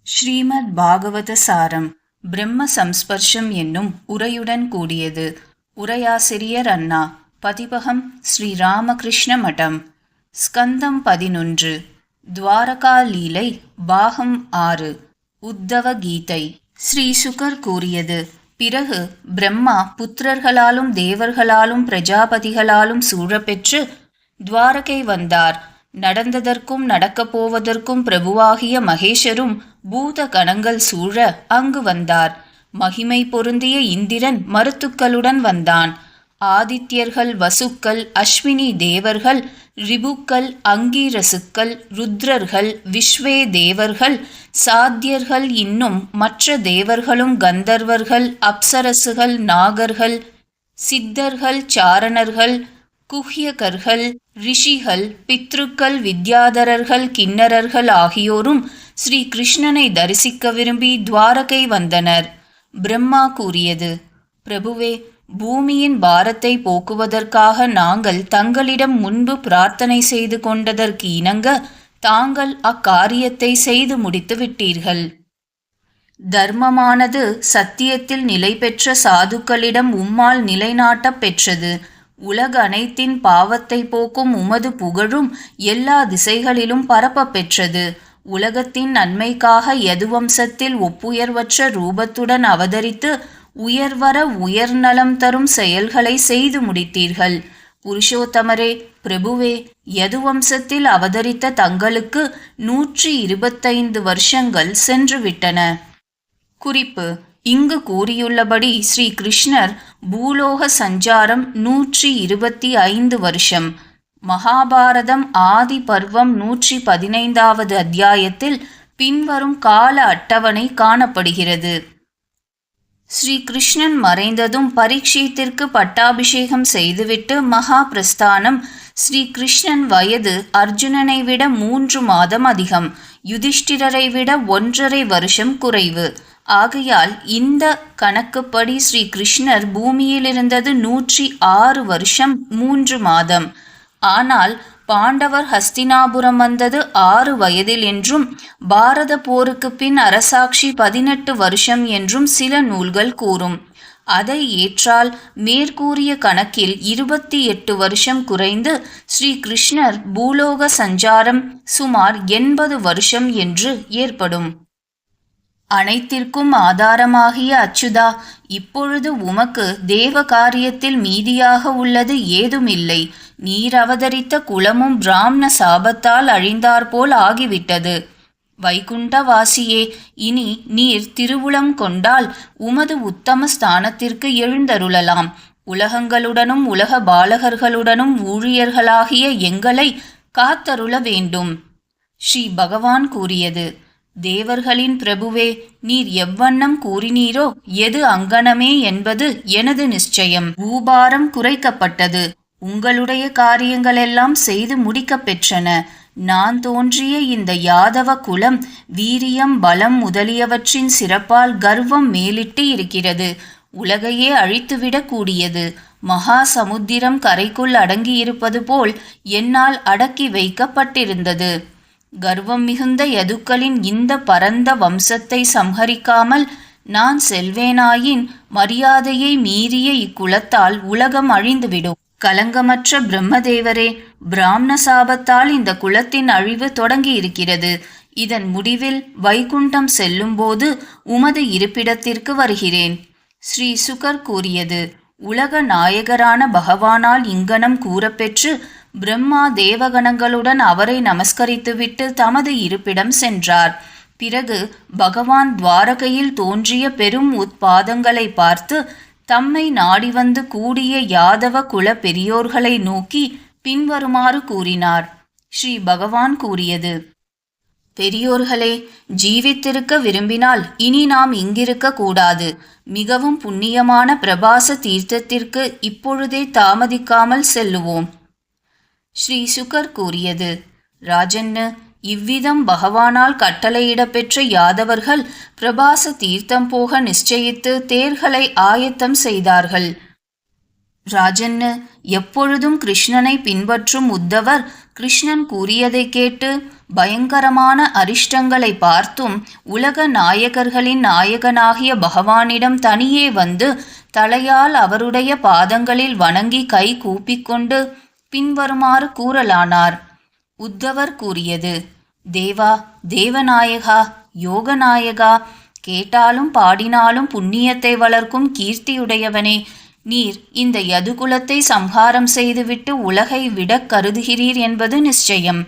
ஸ்ரீமத் பாகவத சாரம் பிரம்ம சம்ஸ்பர்ஷம் என்னும் உரையுடன் கூடியது. உரையாசிரியர் அண்ணா. பதிபகம் ஸ்ரீ ராமகிருஷ்ண மடம். ஸ்கந்தம் 11. துவாரகா லீலை பாகம் 6. உத்தவ கீதை. ஸ்ரீ சுகர் கூறியது. பிறகு பிரம்மா புத்திரர்களாலும் தேவர்களாலும் பிரஜாபதிகளாலும் சூழப்பெற்று துவாரகை வந்தார். நடந்ததற்கும் நடக்கப் போவதற்கும் பிரபுவாகிய மகேஷரும் பூத கணங்கள் சூழ அங்கு வந்தார். மகிமை பொருந்திய இந்திரன் மருத்துக்களுடன் வந்தான். ஆதித்யர்கள், வசுக்கள், அஸ்வினி தேவர்கள், ரிபுக்கள், அங்கீரசுக்கள், ருத்ரர்கள், விஸ்வே தேவர்கள், சாத்தியர்கள், இன்னும் மற்ற தேவர்களும், கந்தர்வர்கள், அப்சரசுகள், நாகர்கள், சித்தர்கள், சாரணர்கள், குஹ்யகர்கள், ரிஷிகள், பித்ருக்கள், வித்யாதரர்கள், கிண்ணரர்கள் ஆகியோரும் ஸ்ரீ கிருஷ்ணனை தரிசிக்க விரும்பி துவாரகை வந்தனர். பிரம்மா கூறியது. பிரபுவே, பூமியின் பாரத்தை போக்குவதற்காக நாங்கள் தங்களிடம் முன்பு பிரார்த்தனை செய்து கொண்டதற்கு இணங்க தாங்கள் அக்காரியத்தை செய்து முடித்து விட்டீர்கள். தர்மமானது சத்தியத்தில் நிலை பெற்ற சாதுக்களிடம் உம்மால் நிலைநாட்டப் பெற்றது. உலக அனைத்தின் பாவத்தை போக்கும் உமது புகழும் எல்லா திசைகளிலும் பரப்ப பெற்றது. உலகத்தின் நன்மைக்காக யதுவம்சத்தில் ஒப்புயர்வற்ற ரூபத்துடன் அவதரித்து உயர்வர உயர்நலம் தரும் செயல்களை செய்து முடித்தீர்கள். புருஷோத்தமரே, பிரபுவே, யதுவம்சத்தில் அவதரித்த தங்களுக்கு 125 வருஷங்கள் சென்றுவிட்டன. குறிப்பு: இங்கு கூறியுள்ளபடி ஸ்ரீ கிருஷ்ணர் பூலோக சஞ்சாரம் 125 வருஷம். மகாபாரதம் ஆதி பர்வம் 115வது அத்தியாயத்தில் பின்வரும் கால அட்டவணை காணப்படுகிறது. ஸ்ரீ கிருஷ்ணன் மறைந்ததும் பரீட்சித்திற்கு பட்டாபிஷேகம் செய்துவிட்டு மகா பிரஸ்தானம். ஸ்ரீ கிருஷ்ணன் வயது அர்ஜுனனை விட 3 மாதம் அதிகம், யுதிஷ்டிரரை விட 1.5 வருஷம் குறைவு. ஆகையால் இந்த கணக்குப்படி ஸ்ரீ கிருஷ்ணர் பூமியில் இருந்தது 106 வருஷம் 3 மாதம். ஆனால் பாண்டவர் ஹஸ்தினாபுரம் வந்தது 6 வயதில் என்றும் பாரத போருக்கு பின் அரசாட்சி 18 வருஷம் என்றும் சில நூல்கள் கூறும். அதை ஏற்றால் மேற்கூறிய கணக்கில் 28 வருஷம் குறைந்து ஸ்ரீ கிருஷ்ணர் பூலோக சஞ்சாரம் சுமார் 80 வருஷம் என்று ஏற்படும். அனைத்திற்கும் ஆதாரமாகிய அச்சுதா, இப்பொழுது உமக்கு தேவ காரியத்தில் மீதியாக உள்ளது ஏதுமில்லை. நீர் அவதரித்த குலமும் பிராமண சாபத்தால் அழிந்தாற்போல் ஆகிவிட்டது. வைகுண்டவாசியே, இனி நீர் திருவுளம் கொண்டால் உமது உத்தம ஸ்தானத்திற்கு எழுந்தருளலாம். உலகங்களுடனும் உலக பாலகர்களுடனும் ஊழியர்களாகிய எங்களை காத்தருள வேண்டும். ஸ்ரீ பகவான் கூறியது. தேவர்களின் பிரபுவே, நீர் எவ்வண்ணம் கூறினீரோ எது அங்கனமே என்பது எனது நிச்சயம். பூபாரம் குறைக்கப்பட்டது. உங்களுடைய காரியங்களெல்லாம் செய்து முடிக்கப் பெற்றன. நான் தோன்றிய இந்த யாதவ குலம் வீரியம், பலம் முதலியவற்றின் சிறப்பால் கர்வம் மேலிட்டு இருக்கிறது. உலகையே அழித்துவிடக் கூடியது. மகா சமுத்திரம் கரைக்குள் அடங்கியிருப்பது போல் என்னால் அடக்கி வைக்கப்பட்டிருந்தது. கர்வம் மிகுந்த யதுக்களின் இந்த பரந்த வம்சத்தை சம்ஹரிக்காமல் நான் செல்வேனாயின் மரியாதையை மீறிய இக்குலத்தால் உலகம் அழிந்துவிடும். கலங்கமற்ற பிரம்மதேவரே, பிராமண சாபத்தால் இந்த குலத்தின் அழிவு தொடங்கியிருக்கிறது. இதன் முடிவில் வைகுண்டம் செல்லும்போது உமது இருப்பிடத்திற்கு வருகிறேன். ஸ்ரீ சுகர் கூறியது. உலக நாயகரான பகவானால் இங்கனம் கூறப்பெற்று பிரம்மா தேவகணங்களுடன் அவரை நமஸ்கரித்துவிட்டு தமது இருப்பிடம் சென்றார். பிறகு பகவான் துவாரகையில் தோன்றிய பெரும் உத்பாதங்களை பார்த்து தம்மை நாடி வந்து கூடிய யாதவ குல பெரியோர்களை நோக்கி பின்வருமாறு கூறினார். ஸ்ரீ பகவான் கூறியது. பெரியோர்களே, ஜீவித்திருக்க விரும்பினால் இனி நாம் இங்கிருக்க கூடாது. மிகவும் புண்ணியமான பிரபாச தீர்த்தத்திற்கு இப்பொழுதே தாமதிக்காமல் செல்லுவோம். ஸ்ரீ சுகர் கூறியது. ராஜன்னு, இவ்விதம் பகவானால் கட்டளையிடப்பெற்ற யாதவர்கள் பிரபாச தீர்த்தம் போக நிச்சயித்து தேர்களை ஆயத்தம் செய்தார்கள். ராஜன்னு, எப்பொழுதும் கிருஷ்ணனை பின்பற்றும் உத்தவர் கிருஷ்ணன் கூறியதை கேட்டு பயங்கரமான அரிஷ்டங்களை பார்த்தும் உலக நாயகர்களின் நாயகனாகிய பகவானிடம் தனியே வந்து தலையால் அவருடைய பாதங்களில் வணங்கி கை கூப்பிக்கொண்டு பின்வருமாறு கூறலானார். உத்தவர் கூறியது: தேவா, தேவநாயகா, யோகநாயகா, கேட்டாலும் பாடினாலும் புண்ணியத்தை வளர்க்கும் கீர்த்தியுடையவனே, நீர் இந்த யதுகுலத்தை சம்ஹாரம் செய்துவிட்டு உலகை விடக் கருதுகிறீர் என்பது நிச்சயம்.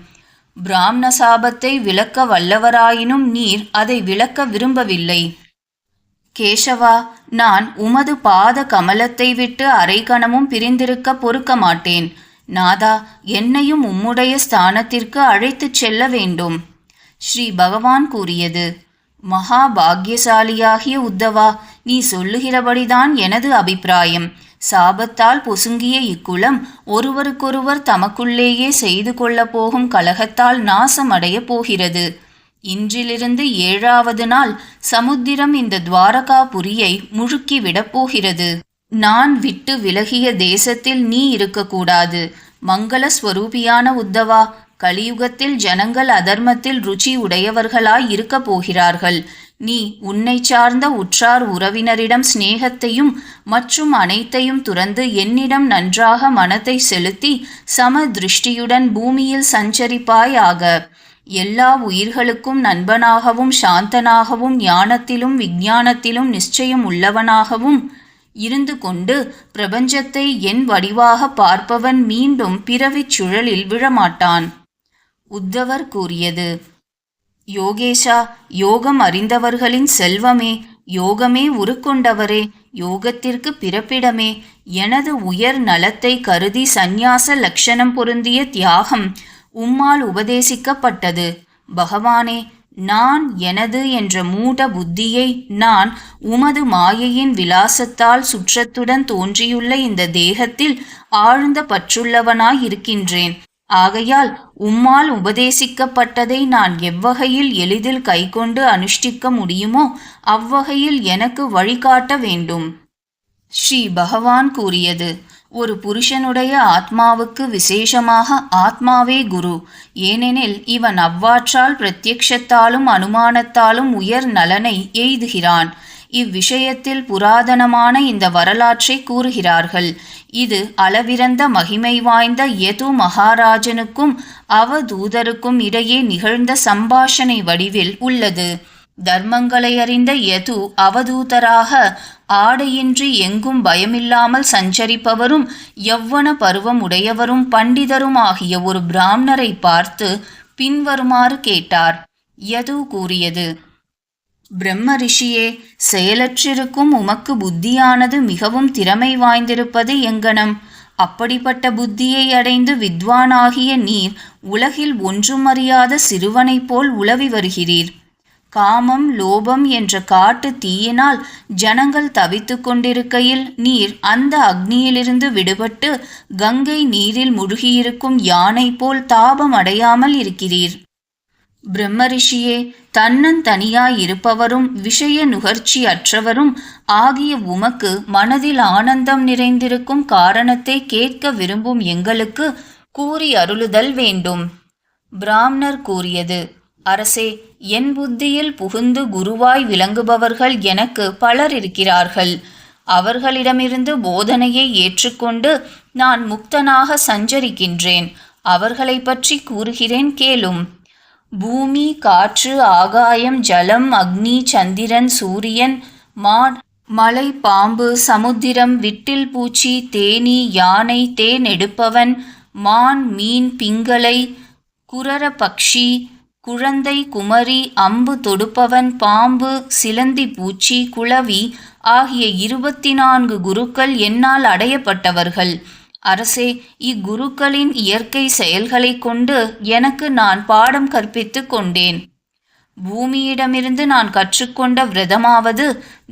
பிராமண சாபத்தை விலக்க வல்லவராயினும் நீர் அதை விலக்க விரும்பவில்லை. கேசவா, நான் உமது பாத கமலத்தை விட்டு அரை கணமும் பிரிந்திருக்க பொறுக்க மாட்டேன். நாதா, என்னையும் உம்முடைய ஸ்தானத்திற்கு அழைத்துச் செல்ல வேண்டும். ஸ்ரீ பகவான் கூறியது: மகா பாக்யசாலியாகிய உத்தவா, நீ சொல்லுகிறபடிதான் எனது அபிப்பிராயம். சாபத்தால் பொசுங்கிய இக்குலம் ஒருவருக்கொருவர் தமக்குள்ளேயே செய்து கொள்ளப் போகும் கலகத்தால் நாசமடைய போகிறது. இன்றிலிருந்து 7வது நாள் சமுத்திரம் இந்த துவாரகாபுரியை முழுக்கிவிடப் போகிறது. நான் விட்டு விலகிய தேசத்தில் நீ இருக்கக்கூடாது. மங்கள ஸ்வரூபியான உத்தவா, கலியுகத்தில் ஜனங்கள் அதர்மத்தில் ருச்சி உடையவர்களாய் இருக்கப் போகிறார்கள். நீ உன்னை சார்ந்த உற்றார் உறவினரிடம் சிநேகத்தையும் மற்றும் அனைத்தையும் துறந்து என்னிடம் நன்றாக மனத்தை செலுத்தி சம திருஷ்டியுடன் பூமியில் சஞ்சரிப்பாயாக. எல்லா உயிர்களுக்கும் நண்பனாகவும் சாந்தனாகவும் ஞானத்திலும் விஞ்ஞானத்திலும் நிச்சயம் உள்ளவனாகவும் இருந்து கொண்டு பிரபஞ்சத்தை என் வடிவாக பார்ப்பவன் மீண்டும் பிறவிச் சுழலில் விழமாட்டான். உத்தவர் கூறியது: யோகேஷா, யோகம் அறிந்தவர்களின் செல்வமே, யோகமே உருக்கொண்டவரே, யோகத்திற்கு பிறப்பிடமே, எனது உயர் நலத்தை கருதி சந்நியாச லட்சணம் பொருந்திய தியாகம் உம்மால் உபதேசிக்கப்பட்டது. பகவானே, நான் எனது என்ற மூட புத்தியை நான் உமது மாயையின் விலாசத்தால் சுற்றத்துடன் தோன்றியுள்ள இந்த தேகத்தில் ஆழ்ந்த பற்றுள்ளவனாய் இருக்கின்றேன். ஆகையால் உம்மால் உபதேசிக்கப்பட்டதை நான் எவ்வகையில் எளிதில் கைக்கொண்டு அனுஷ்டிக்க முடியுமோ அவ்வகையில் எனக்கு வழிகாட்ட வேண்டும். ஸ்ரீ பகவான் கூறியது: ஒரு புருஷனுடைய ஆத்மாவுக்கு விசேஷமாக ஆத்மாவே குரு. ஏனெனில் இவன் அவ்வாற்றால் பிரத்யக்ஷத்தாலும் அனுமானத்தாலும் உயர் நலனை எய்துகிறான். இவ்விஷயத்தில் புராதனமான இந்த வரலாற்றை கூறுகிறார்கள். இது அளவிறந்த மகிமை வாய்ந்த யது மகாராஜனுக்கும் அவதூதருக்கும் இடையே நிகழ்ந்த சம்பாஷணை வடிவில் உள்ளது. தர்மங்களை அறிந்த யது அவதூதராக ஆடையின்றி எங்கும் பயமில்லாமல் சஞ்சரிப்பவரும் யவ்வன பருவம் உடையவரும் பண்டிதரும் ஆகிய ஒரு பிராமணரை பார்த்து பின்வருமாறு கேட்டார். யது கூறியது: பிரம்ம ரிஷியே, செயலற்றிருக்கும் உமக்கு புத்தியானது மிகவும் திறமை வாய்ந்திருப்பது எங்கனம்? அப்படிப்பட்ட புத்தியை அடைந்து வித்வானாகிய நீர் உலகில் ஒன்றும் அறியாத சிறுவனைப் போல் உலவி வருகிறீர். காமம், லோபம் என்ற காட்டு தீயினால் ஜனங்கள் தவித்து கொண்டிருக்கையில் நீர் அந்த அக்னியிலிருந்து விடுபட்டு கங்கை நீரில் முழுகியிருக்கும் யானை போல் தாபம் அடையாமல் இருக்கிறீர். பிரம்மரிஷியே, தன்னந்தனியாய் இருப்பவரும் விஷய நுகர்ச்சி அற்றவரும் ஆகிய உமக்கு மனதில் ஆனந்தம் நிறைந்திருக்கும் காரணத்தை கேட்க விரும்பும் எங்களுக்கு கூறி அருளுதல் வேண்டும். பிராமணர் கூறியது: அரசே, என் புத்தியில் புகுந்து குருவாய் விளங்குபவர்கள் எனக்கு பலர் இருக்கிறார்கள். அவர்களிடமிருந்து போதனையை ஏற்றுக்கொண்டு நான் முக்தனாக சஞ்சரிக்கின்றேன். அவர்களை பற்றி கூறுகிறேன், கேளும். பூமி, காற்று, ஆகாயம், ஜலம், அக்னி, சந்திரன், சூரியன், மான், மலை, பாம்பு, சமுத்திரம், விட்டில் பூச்சி, தேனீ, யானை, தேன் எடுப்பவன், மான், மீன், பிங்களை, குரர பக்ஷி, குழந்தை, குமரி, அம்பு தொடுப்பவன், பாம்பு, சிலந்தி பூச்சி, குளவி ஆகிய 24 குருக்கள் என்னால் அடையப்பட்டவர்கள். அரசே, இக்குருக்களின் இயற்கை செயல்களை கொண்டு எனக்கு நான் பாடம் கற்பித்து கொண்டேன். பூமியிடமிருந்து நான் கற்றுக்கொண்ட விரதமாவது,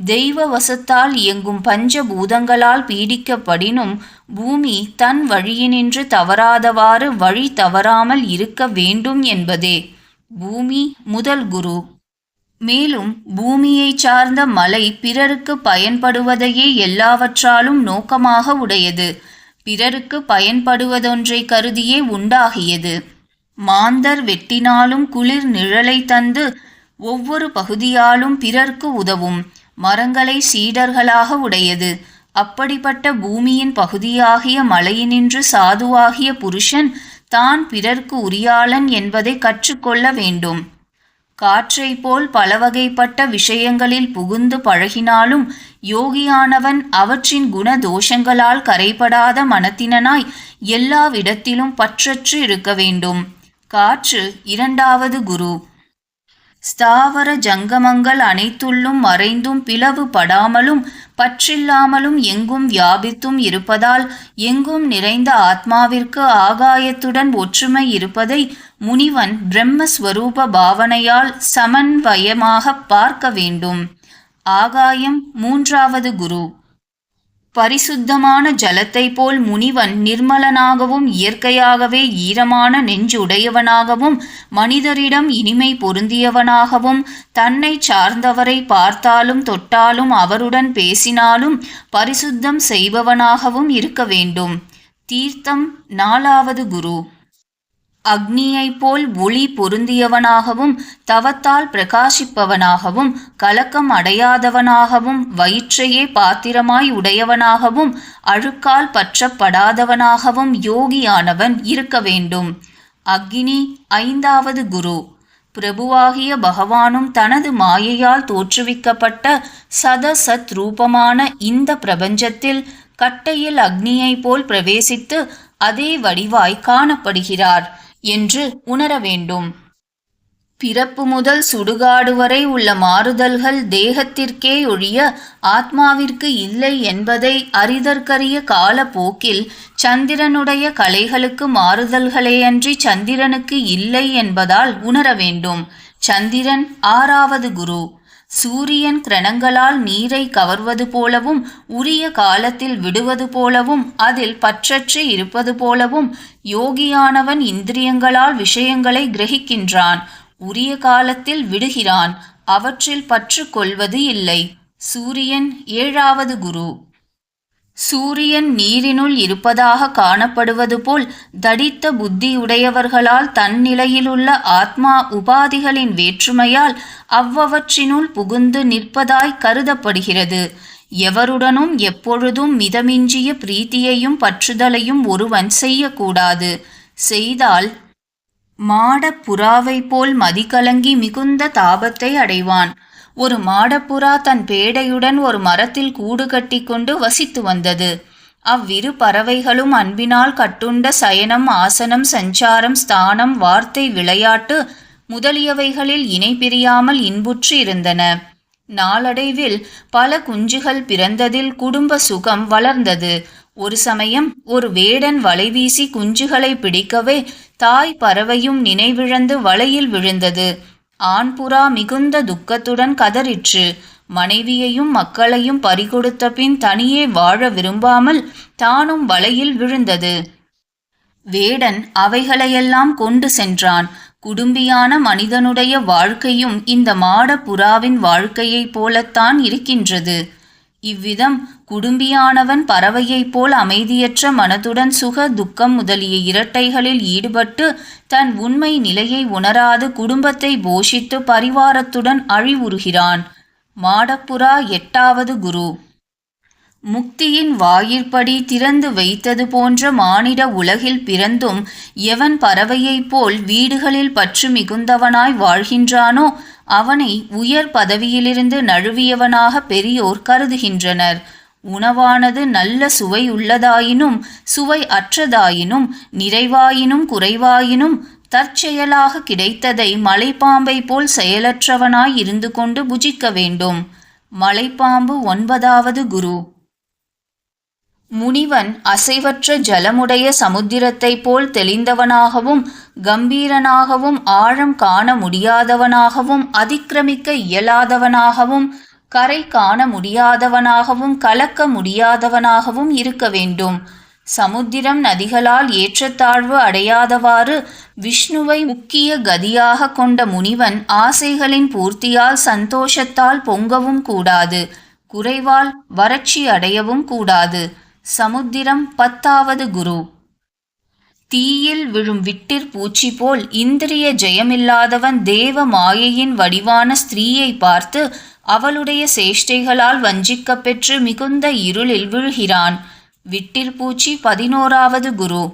தெய்வ வசத்தால் இயங்கும் பஞ்சபூதங்களால் பீடிக்கப்படினும் பூமி தன் வழியினின்று தவறாதவாறு வழி தவறாமல் இருக்க வேண்டும் என்பதே. பூமி முதல் குரு. மேலும் பூமியை சார்ந்த மலை பிறருக்கு பயன்படுவதையே எல்லாவற்றாலும் நோக்கமாக உடையது. பிறருக்கு பயன்படுவதொன்றை கருதியே உண்டாகியது. மாந்தர் வெட்டினாலும் குளிர் நிழலை தந்து ஒவ்வொரு பகுதியாலும் பிறர்க்கு உதவும் மரங்களை சீடர்களாக உடையது. அப்படிப்பட்ட பூமியின் பகுதியாகிய மலையினின்று சாதுவாகிய புருஷன் தான் பிறர்க்கு உரியாளன் என்பதை கற்றுக்கொள்ள வேண்டும். காற்றை போல் பலவகைப்பட்ட விஷயங்களில் புகுந்து பழகினாலும் யோகியானவன் அவற்றின் குண தோஷங்களால் கரைபடாத மனத்தினனாய் எல்லாவிடத்திலும் பற்றற்று இருக்க வேண்டும். காற்று இரண்டாவது குரு. ஸ்தாவர ஜங்கமங்கள் அனைத்துள்ளும் மறைந்தும் பிளவு படாமலும் பற்றில்லாமலும் எங்கும் வியாபித்தும் இருப்பதால் எங்கும் நிறைந்த ஆத்மாவிற்கு ஆகாயத்துடன் ஒற்றுமை இருப்பதை முனிவன் பிரம்மஸ்வரூப பாவனையால் சமன்வயமாக பார்க்க வேண்டும். ஆகாயம் மூன்றாவது குரு. பரிசுத்தமான ஜலத்தை போல் முனிவன் நிர்மலனாகவும் இயற்கையாகவே ஈரமான நெஞ்சுடையவனாகவும் மனிதரிடம் இனிமை பொருந்தியவனாகவும் தன்னை சார்ந்தவரை பார்த்தாலும் தொட்டாலும் அவருடன் பேசினாலும் பரிசுத்தம் செய்பவனாகவும் இருக்க வேண்டும். தீர்த்தம் நாலாவது குரு. அக்னியைப் போல் ஒளி பொருந்தியவனாகவும் தவத்தால் பிரகாசிப்பவனாகவும் கலக்கம் அடையாதவனாகவும் வயிற்றையே பாத்திரமாய் உடையவனாகவும் அழுக்கால் பற்றப்படாதவனாகவும் யோகியானவன் இருக்க வேண்டும். அக்னி ஐந்தாவது குரு. பிரபுவாகிய பகவானும் தனது மாயையால் தோற்றுவிக்கப்பட்ட சதசத் ரூபமான இந்த பிரபஞ்சத்தில் கட்டையில் அக்னியைப் போல் பிரவேசித்து அதே வடிவாய் காணப்படுகிறார் என்று உணர வேண்டும். பிறப்பு முதல் சுடுகாடு வரை உள்ள மாறுதல்கள் தேகத்திற்கே ஒழிய ஆத்மாவிற்கு இல்லை என்பதை அறிதற்கரிய காலப்போக்கில் சந்திரனுடைய கலைகளுக்கு மாறுதல்களேயன்றி சந்திரனுக்கு இல்லை என்பதால் உணர வேண்டும். சந்திரன் ஆறாவது குரு. சூரியன் கிரணங்களால் நீரை கவர்வது போலவும் உரிய காலத்தில் விடுவது போலவும் அதில் பற்றற்று இருப்பது போலவும் யோகியானவன் இந்திரியங்களால் விஷயங்களை கிரகிக்கின்றான், உரிய காலத்தில் விடுகிறான், அவற்றில் பற்று கொள்வது இல்லை. சூரியன் ஏழாவது குரு. சூரியன் நீரினுள் இருப்பதாக காணப்படுவது போல் தடித்த புத்தியுடையவர்களால் தன்னிலையிலுள்ள ஆத்மா உபாதிகளின் வேற்றுமையால் அவ்வவற்றினுள் புகுந்து நிற்பதாய் கருதப்படுகிறது. எவருடனும் எப்பொழுதும் மிதமிஞ்சிய பிரீத்தியையும் பற்றுதலையும் ஒருவன் செய்யக்கூடாது. செய்தால் மாடப்புறாவை போல் மதிகலங்கி மிகுந்த தாபத்தை அடைவான். ஒரு மாடப்புறா தன் பேடையுடன் ஒரு மரத்தில் கூடு கட்டி கொண்டு வசித்து வந்தது. அவ்விரு பறவைகளும் அன்பினால் கட்டுண்ட சயனம், ஆசனம், சஞ்சாரம், ஸ்தானம், வார்த்தை, விளையாட்டு முதலியவைகளில் இணை பிரியாமல் இன்புற்று இருந்தன. நாளடைவில் பல குஞ்சுகள் பிறந்ததில் குடும்ப சுகம் வளர்ந்தது. ஒரு சமயம் ஒரு வேடன் வலை வீசி குஞ்சுகளை பிடிக்கவே தாய் பறவையும் நினைவிழந்து வலையில் விழுந்தது. ஆண்புறா மிகுந்த துக்கத்துடன் கதறிற்று. மனைவியையும் மக்களையும் பறிகொடுத்த பின் தனியே வாழ விரும்பாமல் தானும் வலையில் விழுந்தது. வேடன் அவைகளையெல்லாம் கொண்டு சென்றான். குடும்பியான மனிதனுடைய வாழ்க்கையும் இந்த மாட புறாவின் வாழ்க்கையைப் போலத்தான் இருக்கின்றது. இவ்விதம் குடும்பியானவன் பறவையைப் போல் அமைதியற்ற மனதுடன் சுக துக்கம் முதலிய இரட்டைகளில் ஈடுபட்டு தன் உண்மை நிலையை உணராது குடும்பத்தை போஷித்து பரிவாரத்துடன் அழிவுறுகிறான். மாடப்புறா எட்டாவது குரு. முக்தியின் வாயிற்படி திறந்து வைத்தது போன்ற மானிட உலகில் பிறந்தும் எவன் பறவையைப் போல் வீடுகளில் பற்று மிகுந்தவனாய் வாழ்கின்றானோ அவனை உயர் பதவியிலிருந்து நழுவியவனாக பெரியோர் கருதுகின்றனர். உணவானது நல்ல சுவை உள்ளதாயினும் சுவை அற்றதாயினும் நிறைவாயினும் குறைவாயினும் தற்செயலாக கிடைத்ததை மலைப்பாம்பை போல் செயலற்றவனாய் இருந்து கொண்டு புஜிக்க வேண்டும். மலைப்பாம்பு ஒன்பதாவது குரு. முனிவன் அசைவற்ற ஜலமுடைய சமுத்திரத்தைப் போல் தெளிந்தவனாகவும் கம்பீரனாகவும் ஆழம் காண முடியாதவனாகவும் அதிக்கிரமிக்க இயலாதவனாகவும் கரை காண முடியாதவனாகவும் கலக்க முடியாதவனாகவும் இருக்க வேண்டும். சமுத்திரம் நதிகளால் ஏற்றத்தாழ்வு அடையாதவாறு விஷ்ணுவை முக்கிய கதியாக கொண்ட முனிவன் ஆசைகளின் பூர்த்தியால் சந்தோஷத்தால் பொங்கவும் கூடாது, குறைவால் வறட்சி அடையவும் கூடாது. சமுத்திரம் பத்தாவது குரு. தீயில் விழும் விட்டிற் பூச்சி போல் இந்திரிய ஜெயமில்லாதவன் தேவ மாயையின் வடிவான ஸ்திரீயை பார்த்து அவளுடைய சேஷ்டைகளால் வஞ்சிக்கப் பெற்று மிகுந்த இருளில் விழுகிறான். விட்டிற்பூச்சி 11வது குரு.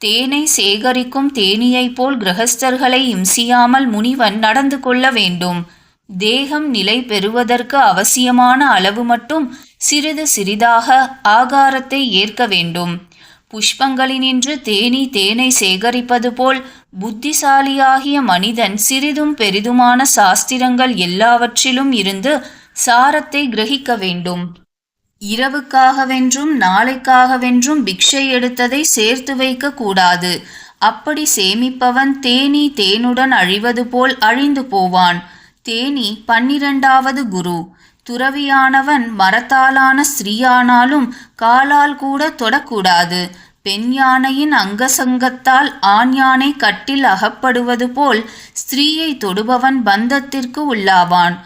தேனை சேகரிக்கும் தேனீயைப் போல் கிரகஸ்தர்களை இம்சியாமல் முனிவன் நடந்து கொள்ள வேண்டும். தேகம் நிலை பெறுவதற்கு அவசியமான அளவு மட்டும் சிறிது சிறிதாக ஆகாரத்தை ஏற்க வேண்டும். புஷ்பங்களினின்று தேனை சேகரிப்பது போல் புத்திசாலியாகிய மனிதன் சிறிதும் பெரிதுமான சாஸ்திரங்கள் எல்லாவற்றிலும் இருந்து சாரத்தை கிரகிக்க வேண்டும். இரவுக்காகவென்றும் நாளைக்காகவென்றும் பிக்ஷை எடுத்ததை சேர்த்து வைக்க கூடாது. அப்படி சேமிப்பவன் தேனுடன் அழிவது போல் அழிந்து போவான். 12வது குரு. துறவியானவன் மரத்தாலான ஸ்திரீயானாலும் காலால் கூட தொடக்கூடாது. பெண் யானையின் அங்கசங்கத்தால் ஆண் யானை கட்டில் அகப்படுவது போல் ஸ்திரீயை தொடுபவன் பந்தத்திற்கு உள்ளாவான்.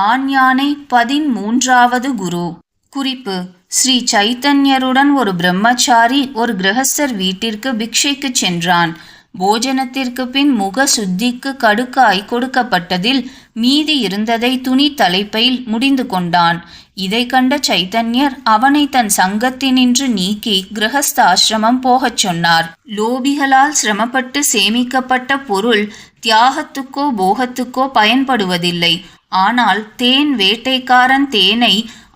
ஆண் யானை 13வது குரு. குறிப்பு: ஸ்ரீ சைத்தன்யருடன் ஒரு பிரம்மச்சாரி ஒரு கிரகஸ்தர் வீட்டிற்கு பிக்ஷைக்கு சென்றான். போஜனத்திற்கு பின் முக சுத்திக்கு கடுக்காய் கொடுக்கப்பட்டதில் மீதி இருந்ததை துணி தலைப்பையில் முடிந்து கொண்டான். இதை கண்ட சைத்தன்யர் அவனை தன் சங்கத்தினின்று நீக்கி கிரகஸ்த ஆசிரமம் போகச் சொன்னார். லோபிகளால் சிரமப்பட்டு சேமிக்கப்பட்ட பொருள் தியாகத்துக்கோ போகத்துக்கோ பயன்படுவதில்லை. ஆனால் தேன் வேட்டைக்காரன் தேனை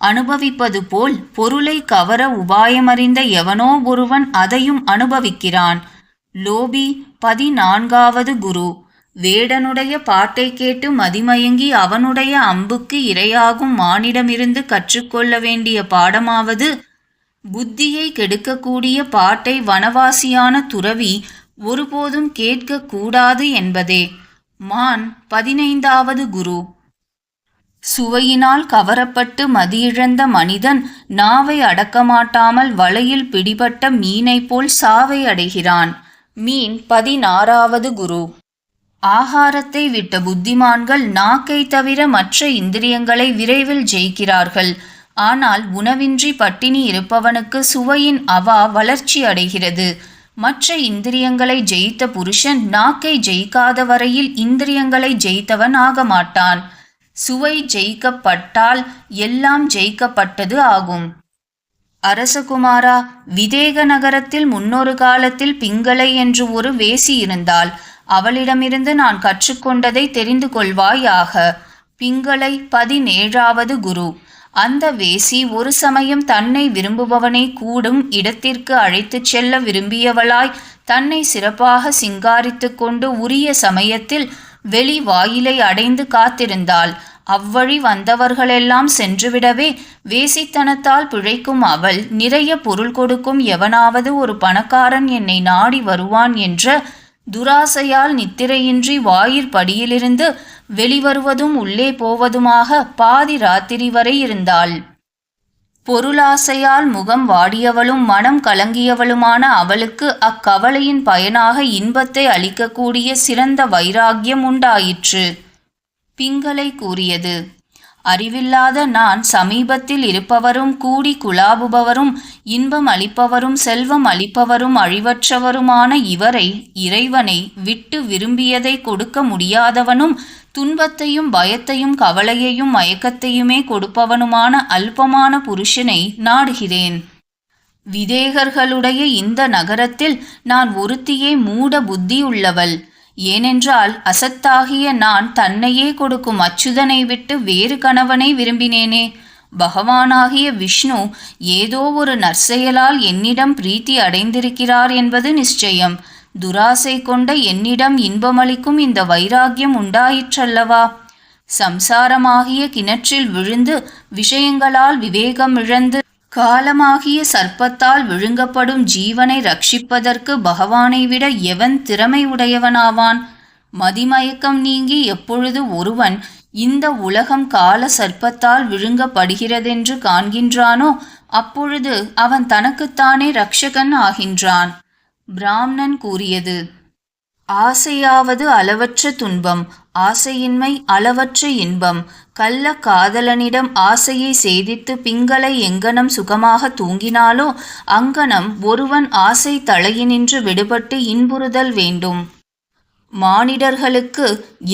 அனுபவிப்பது போல் பொருளை கவர உபாயமறிந்த எவனோ ஒருவன் அதையும் அனுபவிக்கிறான். லோபி 14வது குரு. வேடனுடைய பாட்டை கேட்டு மதிமயங்கி அவனுடைய அம்புக்கு இரையாகும் மானிடமிருந்து கற்றுக்கொள்ள வேண்டிய பாடமாவது, புத்தியை கெடுக்கக்கூடிய பாட்டை வனவாசியான துறவி ஒருபோதும் கேட்கக்கூடாது என்பதே. மான் 15வது குரு. சுவையினால் கவரப்பட்டு மதியிழந்த மனிதன் நாவை அடக்கமாட்டாமல் வலையில் பிடிபட்ட மீனை போல் சாவை அடைகிறான். மீன் 16வது குரு. ஆகாரத்தை விட்ட புத்திமான்கள் நாக்கை தவிர மற்ற இந்திரியங்களை விரைவில் ஜெயிக்கிறார்கள். ஆனால் உணவின்றி பட்டினி இருப்பவனுக்கு சுவையின் அவா வளர்ச்சி அடைகிறது. மற்ற இந்திரியங்களை ஜெயித்த புருஷன் நாக்கை ஜெயிக்காத வரையில் இந்திரியங்களை ஜெயித்தவன் ஆக மாட்டான். சுவை ஜெயிக்கப்பட்டால் எல்லாம் ஜெயிக்கப்பட்டது ஆகும். அரசகுமாரா, விதேக நகரத்தில் முன்னொரு காலத்தில் பிங்களை என்று ஒரு வேசி இருந்தாள். அவளிடமிருந்து நான் கற்றுக்கொண்டதை தெரிந்து கொள்வாயாக. பிங்களை 17வது குரு. அந்த வேசி ஒரு சமயம் தன்னை விரும்புபவனை கூடும் இடத்திற்கு அழைத்துச் செல்ல விரும்பியவளாய் தன்னை சிறப்பாக சிங்காரித்து கொண்டு உரிய சமயத்தில் வெளி வாயிலை அடைந்து காத்திருந்தாள். அவ்வழி வந்தவர்களெல்லாம் சென்றுவிடவே வேசித்தனத்தால் பிழைக்கும் அவள், நிறைய பொருள் கொடுக்கும் எவனாவது ஒரு பணக்காரன் என்னை நாடி வருவான் என்ற துராசையால் நித்திரையின்றி வாயிற்படியிலிருந்து வெளிவருவதும் உள்ளே போவதுமாக பாதி ராத்திரி வரை இருந்தாள். பொருளாசையால் முகம் வாடியவளும் மனம் கலங்கியவளுமான அவளுக்கு அக்கவலையின் பயனாக இன்பத்தை அளிக்கக்கூடிய சிறந்த வைராக்கியம் உண்டாயிற்று. பிங்களை கூறியது, அறிவில்லாத நான் சமீபத்தில் இருப்பவரும் கூடி குழாபுபவரும் இன்பம் அளிப்பவரும் செல்வம் அளிப்பவரும் அழிவற்றவருமான இவரை, இறைவனை விட்டு விரும்பியதை கொடுக்க முடியாதவனும் துன்பத்தையும் பயத்தையும் கவலையையும் மயக்கத்தையுமே கொடுப்பவனுமான அல்பமான புருஷனை நாடுகிறேன். விதேகர்களுடைய இந்த நகரத்தில் நான் ஒருத்தியே மூட புத்தியுள்ளவள். ஏனென்றால் அசத்தாகிய நான் தன்னையே கொடுக்கும் அச்சுதனை விட்டு வேறு கணவனை விரும்பினேனே. பகவானாகிய விஷ்ணு ஏதோ ஒரு நற்செயலால் என்னிடம் பிரீத்தி அடைந்திருக்கிறார் என்பது நிச்சயம். துராசை கொண்ட என்னிடம் இன்பமளிக்கும் இந்த வைராக்கியம் உண்டாயிற்றல்லவா? சம்சாரமாகிய கிணற்றில் விழுந்து விஷயங்களால் விவேகம் இழந்து காலமாகிய சர்ப்பத்தால் விழுங்கப்படும் ஜீவனை ரட்சிப்பதற்கு பகவானை விட எவன் திறமை உடையவனாவான்? மதிமயக்கம் நீங்கி எப்பொழுது ஒருவன் இந்த உலகம் கால சர்ப்பத்தால் விழுங்கப்படுகிறதென்று காண்கின்றானோ அப்பொழுது அவன் தனக்குத்தானே ரட்சகன் ஆகின்றான். பிராமணன் கூறியது, ஆசையாவது அளவற்ற துன்பம், ஆசையின்மை அளவற்ற இன்பம். கள்ள காதலனிடம் ஆசையை சேதித்து பிங்களை எங்கனம் சுகமாக தூங்கினாலோ அங்கனம் ஒருவன் ஆசை தலையினின்று விடுபட்டு இன்புறுதல் வேண்டும். மானிடர்களுக்கு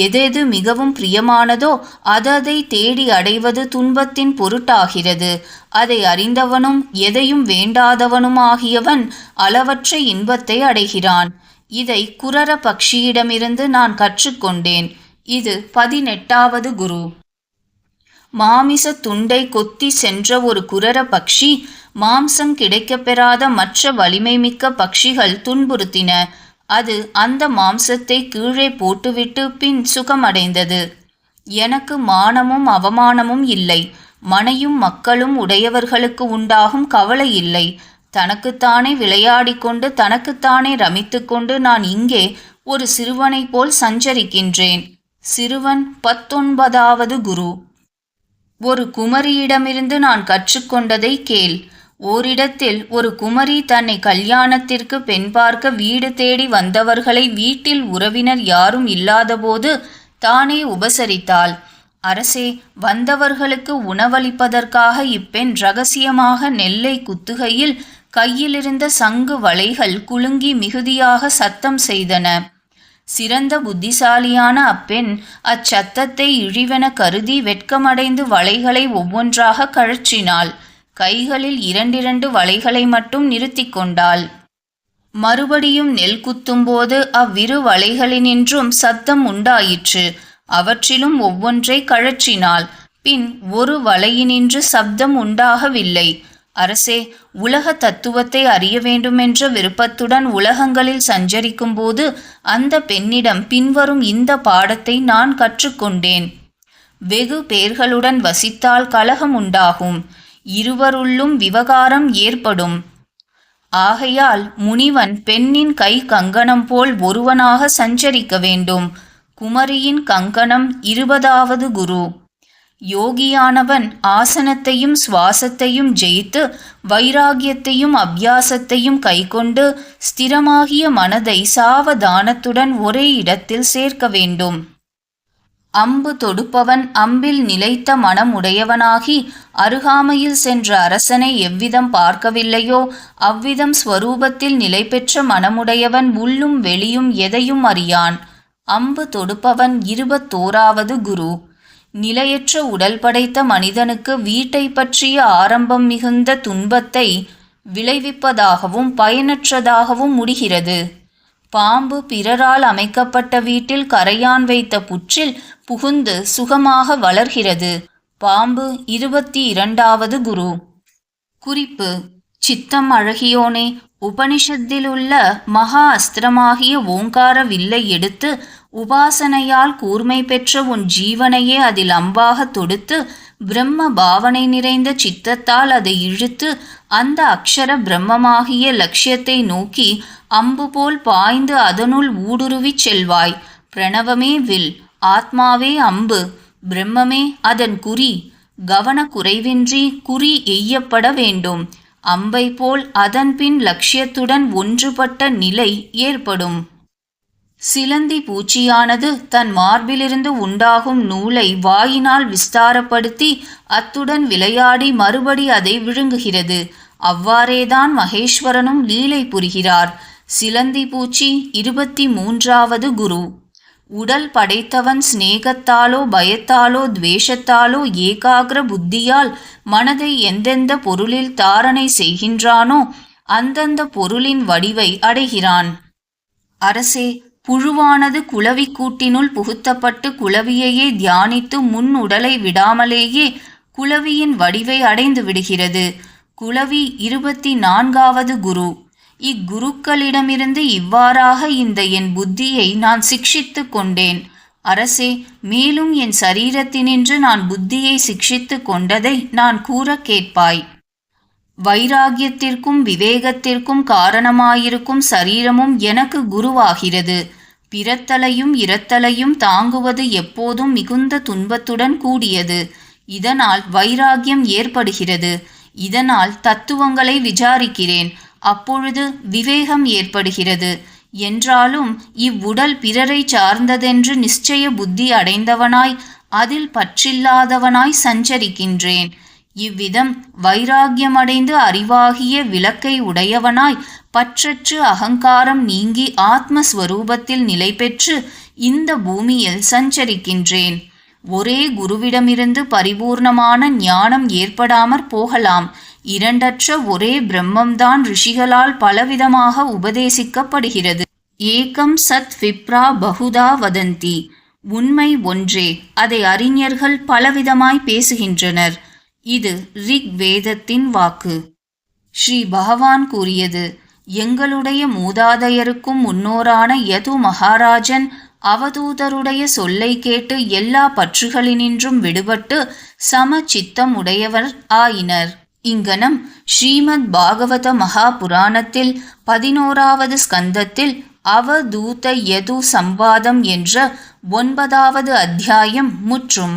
எதெது மிகவும் பிரியமானதோ அததை தேடி அடைவது துன்பத்தின் பொருட்டாகிறது. அதை அறிந்தவனும் எதையும் வேண்டாதவனுமாகியவன் அளவற்ற இன்பத்தை அடைகிறான். இதை குரர பக்ஷியிடமிருந்து நான் கற்றுக்கொண்டேன். இது 18வது குரு. மாமிச துண்டை கொத்தி சென்ற ஒரு குரர பக்ஷி மாம்சம் கிடைக்கப்பெறாத மற்ற வலிமை மிக்க பக்ஷிகள் துன்புறுத்தின. அது அந்த மாம்சத்தை கீழே போட்டுவிட்டு பின் சுகமடைந்தது. எனக்கு மானமும் அவமானமும் இல்லை. மனையும் மக்களும் உடையவர்களுக்கு உண்டாகும் கவலை இல்லை. தனக்குத்தானே விளையாடிக்கொண்டு தனக்குத்தானே ரமித்து கொண்டு நான் இங்கே ஒரு சிறுவனைப் போல் சஞ்சரிக்கின்றேன். சிறுவன் 19வது குரு. ஒரு குமரியிடமிருந்து நான் கற்றுக்கொண்டதை கேள். ஓரிடத்தில் ஒரு குமரி தன்னை கல்யாணத்திற்கு பெண் பார்க்க வீடு தேடி வந்தவர்களை வீட்டில் உறவினர் யாரும் இல்லாதபோது தானே உபசரித்தாள். அரசே, வந்தவர்களுக்கு உணவளிப்பதற்காக இப்பெண் இரகசியமாக நெல்லை குத்துகையில் கையிலிருந்த சங்கு வளைகள் குலுங்கி மிகுதியாக சத்தம் செய்தன. சிறந்த புத்திசாலியான அப்பெண் அச்சத்தத்தை இழிவென கருதி வெட்கமடைந்து வளைகளை ஒவ்வொன்றாக கழற்றினாள். கைகளில் 2 வளைகளை மட்டும் நிறுத்தி கொண்டாள். மறுபடியும் நெல் குத்தும்போது அவ்விரு வளைகளினின்றும் சத்தம் உண்டாயிற்று. அவற்றிலும் ஒவ்வொன்றை கழற்றினாள். பின் ஒரு வளையினின்று சப்தம் உண்டாகவில்லை. அரசே, உலக தத்துவத்தை அறிய வேண்டுமென்ற விருப்பத்துடன் உலகங்களில் சஞ்சரிக்கும் போது அந்த பெண்ணிடம் பின்வரும் இந்த பாடத்தை நான் கற்றுக்கொண்டேன். வெகு பேர்களுடன் வசித்தால் கலகம் உண்டாகும். இருவருள்ளும் விவகாரம் ஏற்படும். ஆகையால் முனிவன் பெண்ணின் கை கங்கணம் போல் ஒருவனாக சஞ்சரிக்க வேண்டும். குமரியின் கங்கணம் 20வது குரு. யோகியானவன் ஆசனத்தையும் சுவாசத்தையும் ஜெயித்து வைராகியத்தையும் அபியாசத்தையும் கைக்கொண்டு ஸ்திரமாகிய மனதை சாவதானத்துடன் ஒரே இடத்தில் சேர்க்க வேண்டும். அம்பு தொடுப்பவன் அம்பில் நிலைத்த மனம் உடையவனாகி அருகாமையில் சென்ற அரசனை எவ்விதம் பார்க்கவில்லையோ அவ்விதம் ஸ்வரூபத்தில் நிலை பெற்ற மனமுடையவன் உள்ளும் வெளியும் எதையும் அறியான். அம்பு தொடுப்பவன் 21வது குரு. நிலையற்ற உடல் படைத்த மனிதனுக்கு வீட்டை பற்றிய ஆரம்பம் மிகுந்த துன்பத்தை விளைவிப்பதாகவும் பயனற்றதாகவும் முடிகிறது. பாம்பு பிறரால் அமைக்கப்பட்ட வீட்டில் கரையான் வைத்த புற்றில் புகுந்து சுகமாக வளர்கிறது. பாம்பு 22வது குரு. குறிப்பு: சித்தம் அழகியோனே, உபனிஷத்திலுள்ள மகா அஸ்திரமாகிய ஓங்கார வில்லை எடுத்து உபாசனையால் கூர்மை பெற்ற உன் ஜீவனையே அதில் அம்பாக தொடுத்து பிரம்ம பாவனை நிறைந்த சித்தத்தால் அதை இழுத்து அந்த அக்ஷர பிரம்மமாகிய லட்சியத்தை நோக்கி அம்பு போல் பாய்ந்து அதனுள் ஊடுருவிச் செல்வாய். பிரணவமே வில், ஆத்மாவே அம்பு, பிரம்மமே அதன் குறி. கவனக்குறைவின்றி குறி எய்யப்பட வேண்டும். அம்பை போல் அதன்பின் லட்சியத்துடன் ஒன்றுபட்ட நிலை ஏற்படும். சிலந்தி பூச்சியானது தன் மார்பிலிருந்து உண்டாகும் நூலை வாயினால் விஸ்தாரப்படுத்தி அத்துடன் விளையாடி மறுபடி அதை விழுங்குகிறது. அவ்வாறேதான் மகேஸ்வரனும் லீலை புரிகிறார். சிலந்தி பூச்சி 23வது குரு. உடல் படைத்தவன் சிநேகத்தாலோ பயத்தாலோ துவேஷத்தாலோ ஏகாகிர புத்தியால் மனதை எந்தெந்த பொருளில் தாரணை செய்கின்றானோ அந்தந்த பொருளின் வடிவை அடைகிறான். அரசே, புழுவானது குளவி கூட்டினுள் புகுத்தப்பட்டு குளவியையே தியானித்து முன் உடலை விடாமலேயே குளவியின் வடிவை அடைந்து விடுகிறது. குளவி 24வது குரு. இக்குருக்களிடமிருந்து இவ்வாறாக இந்த என் புத்தியை நான் சிக்ஷித்து கொண்டேன். அரசே, மேலும் என் சரீரத்தினின்று நான் புத்தியை சிக்ஷித்து கொண்டதை நான் கூற கேட்பாய். வைராகியத்திற்கும் விவேகத்திற்கும் காரணமாயிருக்கும் சரீரமும் எனக்கு குருவாகிறது. பிறத்தலையும் இரத்தலையும் தாங்குவது எப்போதும் மிகுந்த துன்பத்துடன் கூடியது. இதனால் வைராகியம் ஏற்படுகிறது. இதனால் தத்துவங்களை விசாரிக்கிறேன். அப்பொழுது விவேகம் ஏற்படுகிறது. என்றாலும் இவ்வுடல் பிறரை சார்ந்ததென்று நிச்சய புத்தி அடைந்தவனாய் அதில் பற்றில்லாதவனாய் சஞ்சரிக்கின்றேன். இவ்விதம் வைராகியமடைந்து அறிவாகிய விளக்கை உடையவனாய் பற்றற்று அகங்காரம் நீங்கி ஆத்மஸ்வரூபத்தில் நிலை பெற்று இந்த பூமியில் சஞ்சரிக்கின்றேன். ஒரே குருவிடமிருந்து பரிபூர்ணமான ஞானம் ஏற்படாமற் போகலாம். இரண்டற்ற ஒரே பிரம்மம்தான் ரிஷிகளால் பலவிதமாக உபதேசிக்கப்படுகிறது. ஏகம் சத் விப்ரா பகுதா வதந்தி. உண்மை ஒன்றே, அதை அறிஞர்கள் பலவிதமாய் பேசுகின்றனர். இது ரிக் வேதத்தின் வாக்கு. ஸ்ரீ பகவான் கூறியது, எங்களுடைய மூதாதையருக்கும் முன்னோரான யது மகாராஜன் அவதூதருடைய சொல்லை கேட்டு எல்லா பற்றுகளினின்றும் விடுபட்டு சம சித்தம் உடையவர் ஆயினர். இங்கனம் ஸ்ரீமத் பாகவத மகாபுராணத்தில் 11வது ஸ்கந்தத்தில் அவதூத யது சம்வாதம் என்ற 9வது அத்தியாயம் முற்றும்.